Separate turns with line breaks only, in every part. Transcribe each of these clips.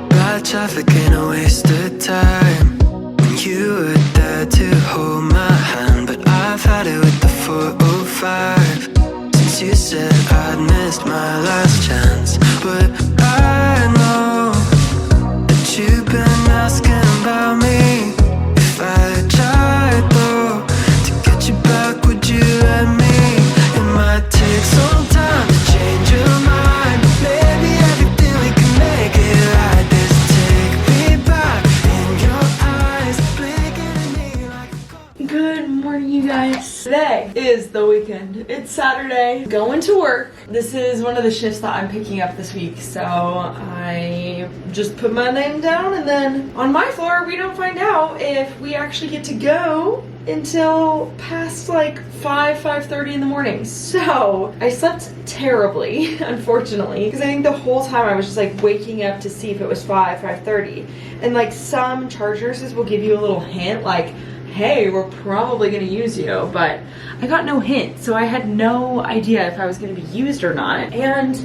Bad traffic ain't a waste of time. When you were there to hold my hand, but I've had it with the 405 since you said I'd missed my last chance. But I know that you've been asking about me. If I tried though to get you back, would you let me? It might take some time to change your mind, but maybe everything we can make it right. This take me back in your eyes, blinking at me like a ghost.
Good morning, you guys. Today is the weekend. It's Saturday. Going to work. This is one of the shifts that I'm picking up this week, so I just put my name down, and then on my floor we don't find out if we actually get to go until past like 5:30 in the morning. So I slept terribly, unfortunately, because I think the whole time I was just like waking up to see if it was 5:30, and like some charge nurses will give you a little hint like, hey, we're probably gonna use you, but I got no hint, so I had no idea if I was gonna be used or not. And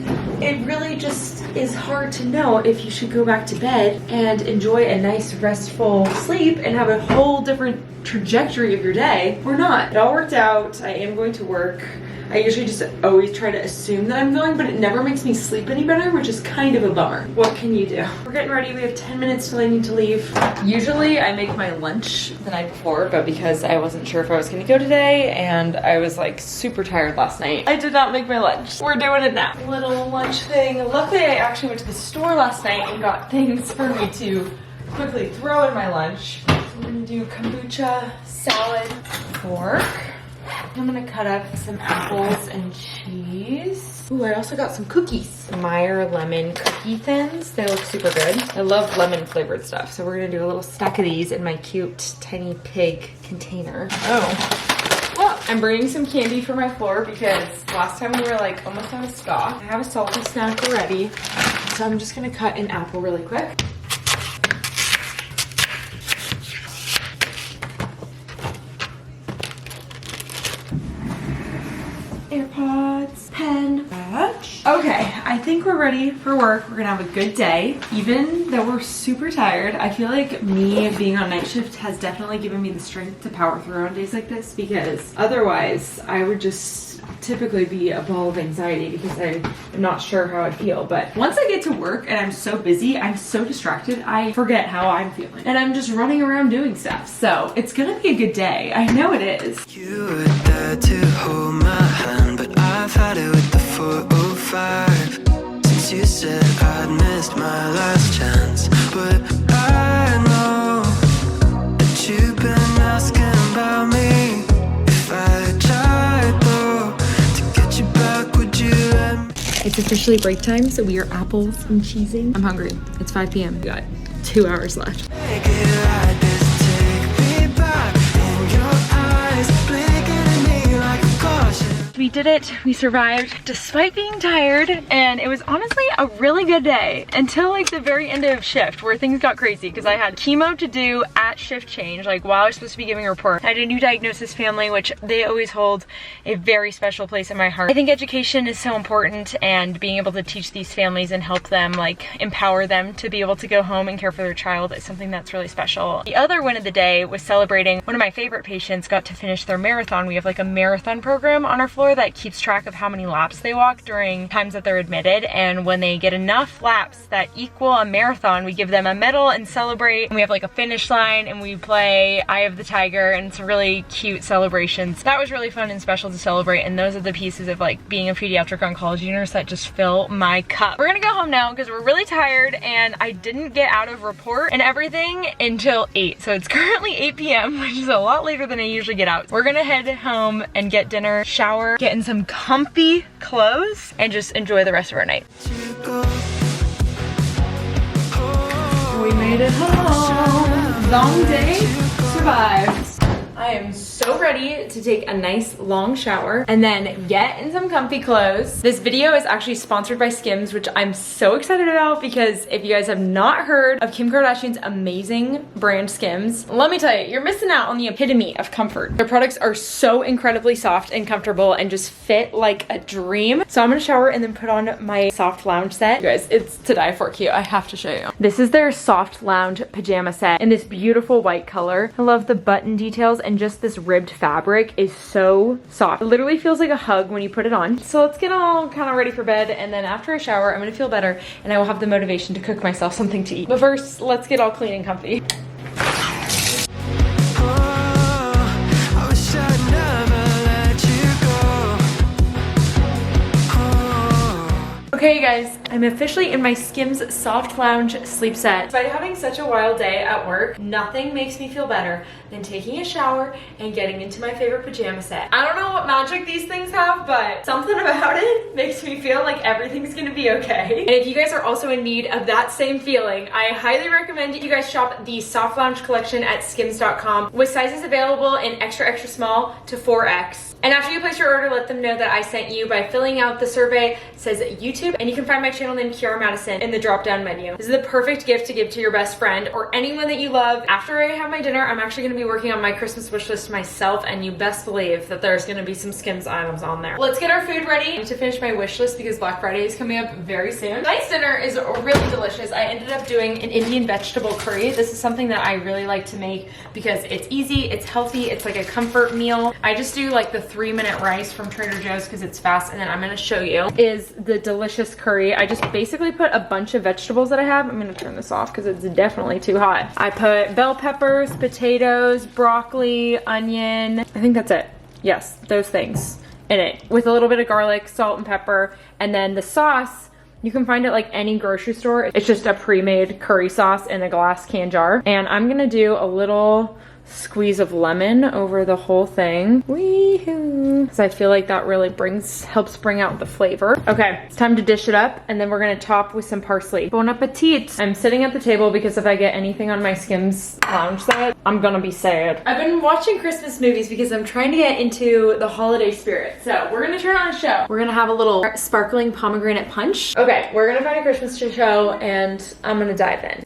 it really just is hard to know if you should go back to bed and enjoy a nice restful sleep and have a whole different trajectory of your day or not. It all worked out. I am going to work. I usually just always try to assume that I'm going, but it never makes me sleep any better, which is kind of a bummer. What can you do? We're getting ready. We have 10 minutes till I need to leave. Usually I make my lunch the night before, but because I wasn't sure if I was gonna go today and I was like super tired last night, I did not make my lunch. We're doing it now. Little lunch thing. Luckily I actually went to the store last night and got things for me to quickly throw in my lunch. I'm gonna do kombucha, salad, pork. I'm gonna cut up some apples and cheese. Ooh, I also got some cookies. Meyer lemon cookie thins. They look super good. I love lemon flavored stuff. So we're gonna do a little stack of these in my cute tiny pig container. Oh. Well, I'm bringing some candy for my floor because last time we were like almost out of stock. I have a salty snack already. So I'm just gonna cut an apple really quick. AirPods, pen, badge. Okay, I think we're ready for work. We're gonna have a good day. Even though we're super tired, I feel like me being on night shift has definitely given me the strength to power through on days like this, because otherwise I would just typically be a ball of anxiety because I'm not sure how I feel. But once I get to work and I'm so busy, I'm so distracted, I forget how I'm feeling. And I'm just running around doing stuff. So it's gonna be a good day. I know it is.
You were there to hold my hand, but I've had it with the 405 since you said I'd missed my last chance. But I know that you've been asking about me. If I tried though to get you back, would you let me?
It's officially break time, so we are apples and cheesing. I'm hungry. It's 5 p.m. We got 2 hours left.
Make it right, this take me back in your eyes, blinking at me like a caution.
We did it. We survived despite being tired, and it was honestly a really good day until like the very end of shift where things got crazy because I had chemo to do at shift change, like while I was supposed to be giving a report. I had a new diagnosis family, which they always hold a very special place in my heart. I think education is so important, and being able to teach these families and help them, like empower them to be able to go home and care for their child is something that's really special. The other win of the day was celebrating one of my favorite patients got to finish their marathon. We have like a marathon program on our floor that keeps track of how many laps they walk during times that they're admitted, and when they get enough laps that equal a marathon, we give them a medal and celebrate. And we have like a finish line and we play Eye of the Tiger, and it's really cute celebrations. That was really fun and special to celebrate, and those are the pieces of like being a pediatric oncology nurse that just fill my cup. We're gonna go home now because we're really tired, and I didn't get out of report and everything until 8. So it's currently 8 p.m., which is a lot later than I usually get out. We're gonna head home and get dinner, shower, get in some comfy clothes, and just enjoy the rest of our night. We made it home. Long day survived. I am so so ready to take a nice long shower and then get in some comfy clothes. This video is actually sponsored by Skims, which I'm so excited about because if you guys have not heard of Kim Kardashian's amazing brand Skims, let me tell you, you're missing out on the epitome of comfort. Their products are so incredibly soft and comfortable and just fit like a dream. So I'm gonna shower and then put on my soft lounge set. You guys, it's to die for cute. I have to show you. This is their soft lounge pajama set in this beautiful white color. I love the button details and just this ribbed fabric is so soft. It literally feels like a hug when you put it on. So let's get all kind of ready for bed, and then after I shower, I'm gonna feel better and I will have the motivation to cook myself something to eat. But first, let's get all clean and comfy. Okay guys, I'm officially in my Skims soft lounge sleep set. Despite having such a wild day at work, nothing makes me feel better than taking a shower and getting into my favorite pajama set. I don't know what magic these things have, but something about it makes me feel like everything's gonna be okay. And if you guys are also in need of that same feeling, I highly recommend you guys shop the soft lounge collection at skims.com with sizes available in extra small to 4X. And after you place your order, let them know that I sent you by filling out the survey. It says YouTube, and you can find my channel named Kiara Madisen in the drop-down menu. This is the perfect gift to give to your best friend or anyone that you love. After I have my dinner, I'm actually gonna be working on my Christmas wish list myself, and you best believe that there's gonna be some Skims items on there. Let's get our food ready. I need to finish my wish list because Black Friday is coming up very soon. Tonight's dinner is really delicious. I ended up doing an Indian vegetable curry. This is something that I really like to make because it's easy, it's healthy, it's like a comfort meal. I just do like the 3-minute rice from Trader Joe's because it's fast, and then I'm gonna show you is the delicious curry. I just basically put a bunch of vegetables that I have. I'm gonna turn this off because it's definitely too hot. I put bell peppers, potatoes, broccoli, onion. I think that's it. Yes, those things in it with a little bit of garlic, salt and pepper. And then the sauce, you can find it like any grocery store. It's just a pre-made curry sauce in a glass can jar. And I'm gonna do a little squeeze of lemon over the whole thing. Wee-hoo. Because I feel like that really helps bring out the flavor. Okay, it's time to dish it up, and then we're gonna top with some parsley. Bon appetit. I'm sitting at the table because if I get anything on my Skims lounge set, I'm gonna be sad. I've been watching Christmas movies because I'm trying to get into the holiday spirit. So we're gonna turn on a show. We're gonna have a little sparkling pomegranate punch. Okay, we're gonna find a Christmas show and I'm gonna dive in.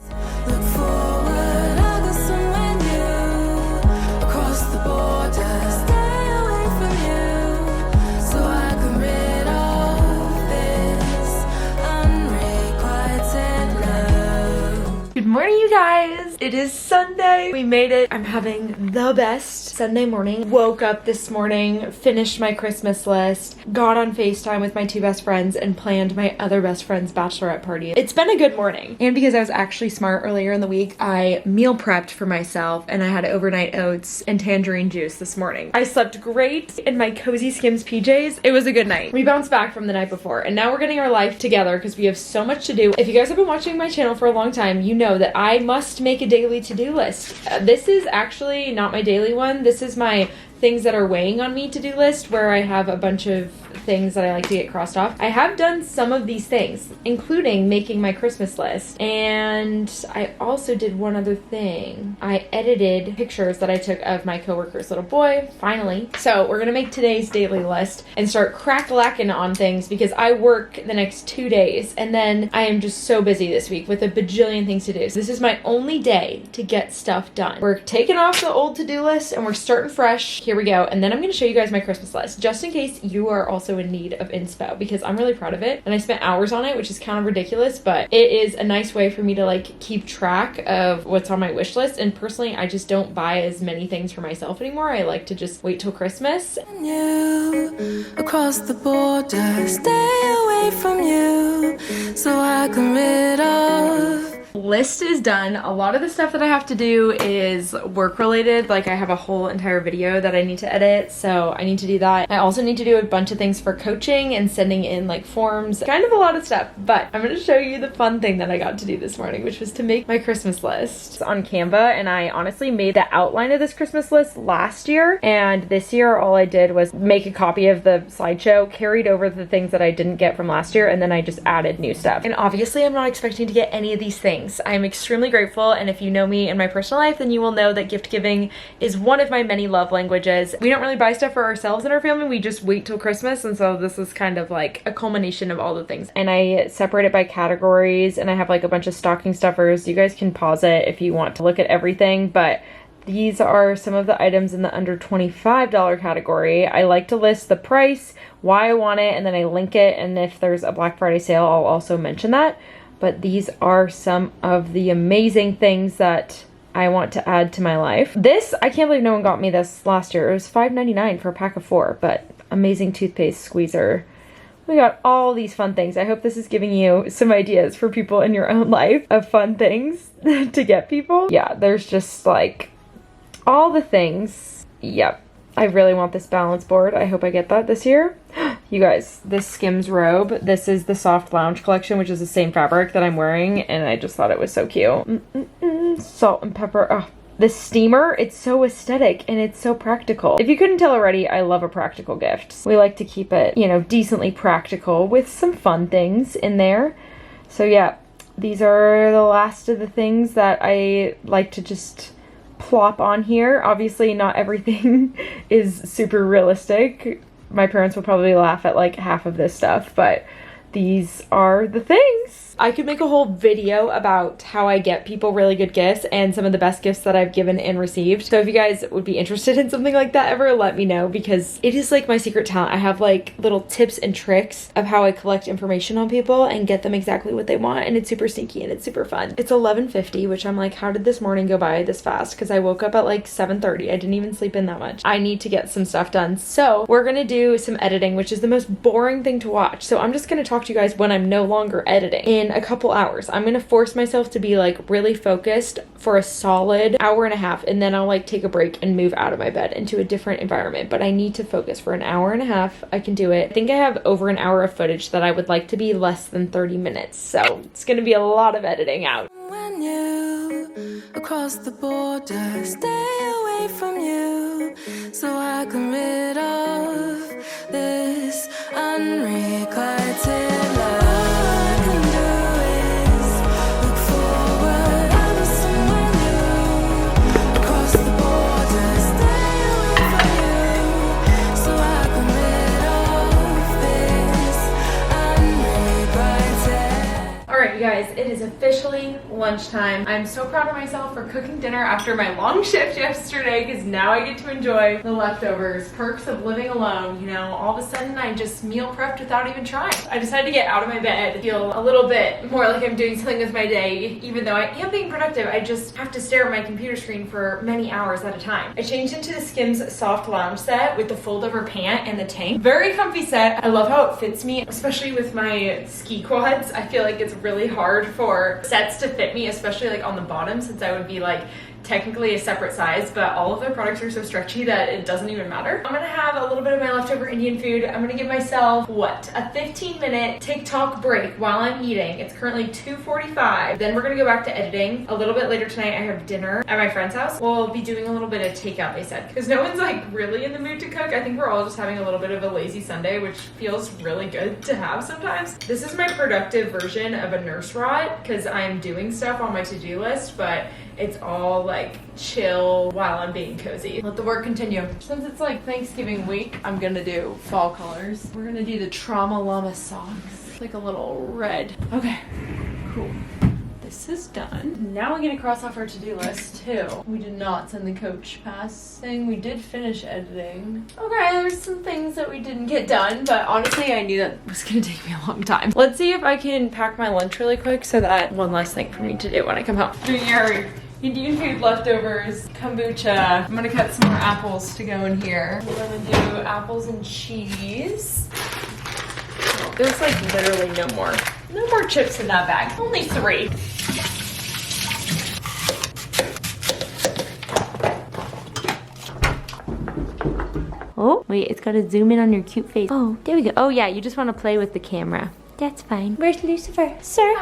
Good morning, you guys. It is Sunday. We made it. I'm having the best Sunday morning. Woke up this morning, finished my Christmas list, got on FaceTime with my 2 best friends, and planned my other best friend's bachelorette party. It's been a good morning. And because I was actually smart earlier in the week, I meal prepped for myself, and I had overnight oats and tangerine juice this morning. I slept great in my cozy Skims PJs. It was a good night. We bounced back from the night before, and now we're getting our life together because we have so much to do. If you guys have been watching my channel for a long time, you know that I must make a daily to-do list. This is actually not my daily one. This is my things that are weighing on me to-do list, where I have a bunch of things that I like to get crossed off. I have done some of these things, including making my Christmas list. And I also did one other thing. I edited pictures that I took of my coworker's little boy, finally. So we're gonna make today's daily list and start crack-lacking on things because I work the next 2 days and then I am just so busy this week with a bajillion things to do. So this is my only day to get stuff done. We're taking off the old to-do list and we're starting fresh. Here we go. And then I'm going to show you guys my Christmas list, just in case you are also in need of inspo, because I'm really proud of it. And I spent hours on it, which is kind of ridiculous, but it is a nice way for me to like keep track of what's on my wish list. And personally, I just don't buy as many things for myself anymore. I like to just wait till Christmas.
You across the border, stay away from you so I can rid of.
List is done. A lot of the stuff that I have to do is work related. Like I have a whole entire video that I need to edit, so I need to do that. I also need to do a bunch of things for coaching and sending in like forms, kind of a lot of stuff. But I'm going to show you the fun thing that I got to do this morning, which was to make my Christmas list on Canva. And I honestly made the outline of this Christmas list last year, and this year all I did was make a copy of the slideshow, carried over the things that I didn't get from last year, and then I just added new stuff. And obviously I'm not expecting to get any of these things
things. I'm extremely grateful, and if you know me in my personal life, then you will know that gift giving is one of my many love languages. We don't really buy stuff for ourselves in our family, we just wait till Christmas, and so this is kind of like a culmination of all the things. And I separate it by categories, and I have like a bunch of stocking stuffers. You guys can pause it if you want to look at everything, but these are some of the items in the under $25 category. I like to list the price, why I want it, and then I link it, and if there's a Black Friday sale, I'll also mention that. But these are some of the amazing things that I want to add to my life. This, I can't believe no one got me this last year. It was $5.99 for a pack of 4, but amazing toothpaste squeezer. We got all these fun things. I hope this is giving you some ideas for people in your own life of fun things to get people. Yeah, there's just like all the things. Yep. I really want this balance board. I hope I get that this year. You guys, this Skims robe. This is the Soft Lounge collection, which is the same fabric that I'm wearing, and I just thought it was so cute. Salt and pepper. Oh, the steamer, it's so aesthetic and it's so practical. If you couldn't tell already, I love a practical gift. We like to keep it, you know, decently practical with some fun things in there. So yeah, these are the last of the things that I like to just plop on here. Obviously not everything is super realistic. My parents will probably laugh at like half of this stuff, but these are the things. I could make a whole video about how I get people really good gifts and some of the best gifts that I've given and received. So if you guys would be interested in something like that ever, let me know, because it is like my secret talent. I have like little tips and tricks of how I collect information on people and get them exactly what they want, and it's super sneaky and it's super fun. It's 11:50, which I'm like, how did this morning go by this fast? Because I woke up at like 7:30. I didn't even sleep in that much. I need to get some stuff done. So we're gonna do some editing, which is the most boring thing to watch. So I'm just gonna talk to you guys when I'm no longer editing. In a couple hours, I'm gonna force myself to be like really focused for a solid hour and a half, and then I'll like take a break and move out of my bed into a different environment. But I need to focus for an hour and a half. I can do it. I think I have over an hour of footage that I would like to be less than 30 minutes. So it's gonna be a lot of editing out.
When you across the border, stay away from you, so I can rid of this unrequited love.
You guys, it is officially lunchtime. I'm so proud of myself for cooking dinner after my long shift yesterday, because now I get to enjoy the leftovers. Perks of living alone, you know, all of a sudden I just meal prepped without even trying. I decided to get out of my bed, feel a little bit more like I'm doing something with my day. Even though I am being productive, I just have to stare at my computer screen for many hours at a time. I changed into the Skims Soft Lounge set with the fold over pant and the tank. Very comfy set. I love how it fits me, especially with my ski quads. I feel like it's really hard for sets to fit me, especially like on the bottom, since I would be like technically a separate size, but all of their products are so stretchy that it doesn't even matter. I'm gonna have a little bit of my leftover Indian food. I'm gonna give myself, what, a 15-minute TikTok break while I'm eating. It's currently 2:45. Then we're gonna go back to editing. A little bit later tonight, I have dinner at my friend's house. We'll be doing a little bit of takeout, they said, because no one's like really in the mood to cook. I think we're all just having a little bit of a lazy Sunday, which feels really good to have sometimes. This is my productive version of a nurse rot, because I'm doing stuff on my to-do list, but it's all like chill while I'm being cozy. Let the work continue. Since it's like Thanksgiving week, I'm gonna do fall colors. We're gonna do the Trauma Llama socks, like a little red. Okay, cool. This is done. Now we get to cross off our to-do list too. We did not send the coach pass thing. We did finish editing. Okay, there's some things that we didn't get done, but honestly, I knew that was gonna take me a long time. Let's see if I can pack my lunch really quick, so that one last thing for me to do when I come home. Doing your Indian food leftovers, kombucha. I'm gonna cut some more apples to go in here. We're gonna do apples and cheese. There's like literally no more chips in that bag. Only 3. Oh, wait, it's gotta zoom in on your cute face. Oh, there we go. Oh yeah, you just wanna play with the camera. That's fine. Where's Lucifer? Sir?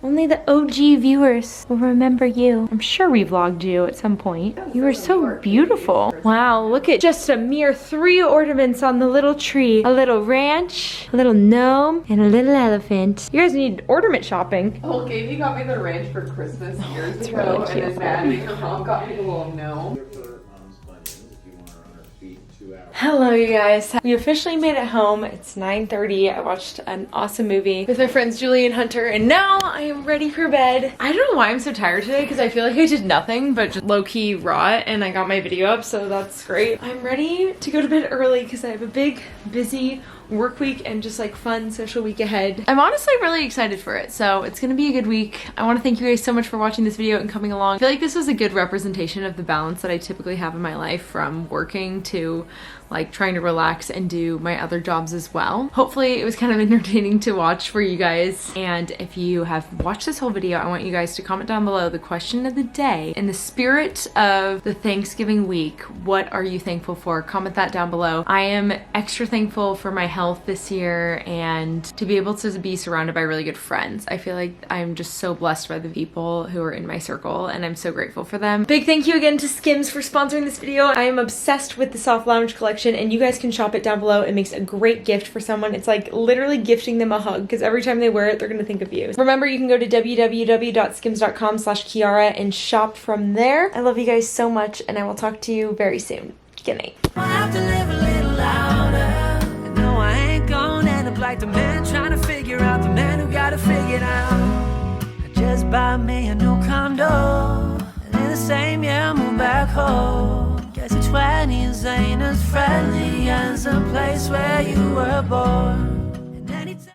Only the OG viewers will remember you. I'm sure we vlogged you at some point. You were so beautiful. Wow, look at just a mere 3 ornaments on the little tree. A little ranch, a little gnome, and a little elephant. You guys need ornament shopping.
Well, Katie got me the ranch for Christmas years
it's
ago,
really cute.
and then Maddie and Mom got me the little gnome.
Hello you guys. We officially made it home. It's 9:30. I watched an awesome movie with my friends Julie and Hunter, and now I am ready for bed. I don't know why I'm so tired today because I feel like I did nothing but just low-key rot, and I got my video up, so that's great. I'm ready to go to bed early because I have a big, busy work week and just like fun social week ahead. I'm honestly really excited for it, so it's gonna be a good week. I want to thank you guys so much for watching this video and coming along. I feel like this was a good representation of the balance that I typically have in my life, from working to like trying to relax and do my other jobs as well. Hopefully it was kind of entertaining to watch for you guys, and if you have watched this whole video, I want you guys to comment down below the question of the day. In the spirit of the Thanksgiving week, what are you thankful for? Comment that down below. I am extra thankful for my health this year and to be able to be surrounded by really good friends. I feel like I'm just so blessed by the people who are in my circle, and I'm so grateful for them. Big thank you again to Skims for sponsoring this video. I am obsessed with the Soft Lounge collection, and you guys can shop it down below. It makes a great gift for someone. It's like literally gifting them a hug, because every time they wear it, they're gonna think of you. Remember, you can go to www.skims.com/Kiara and shop from there. I love you guys so much, and I will talk to you very soon. Good night.
Like the man trying to figure out the man who got it figured out. I just buy me a new condo, and in the same year move back home. Guess your 20s ain't as friendly as a place where you were born.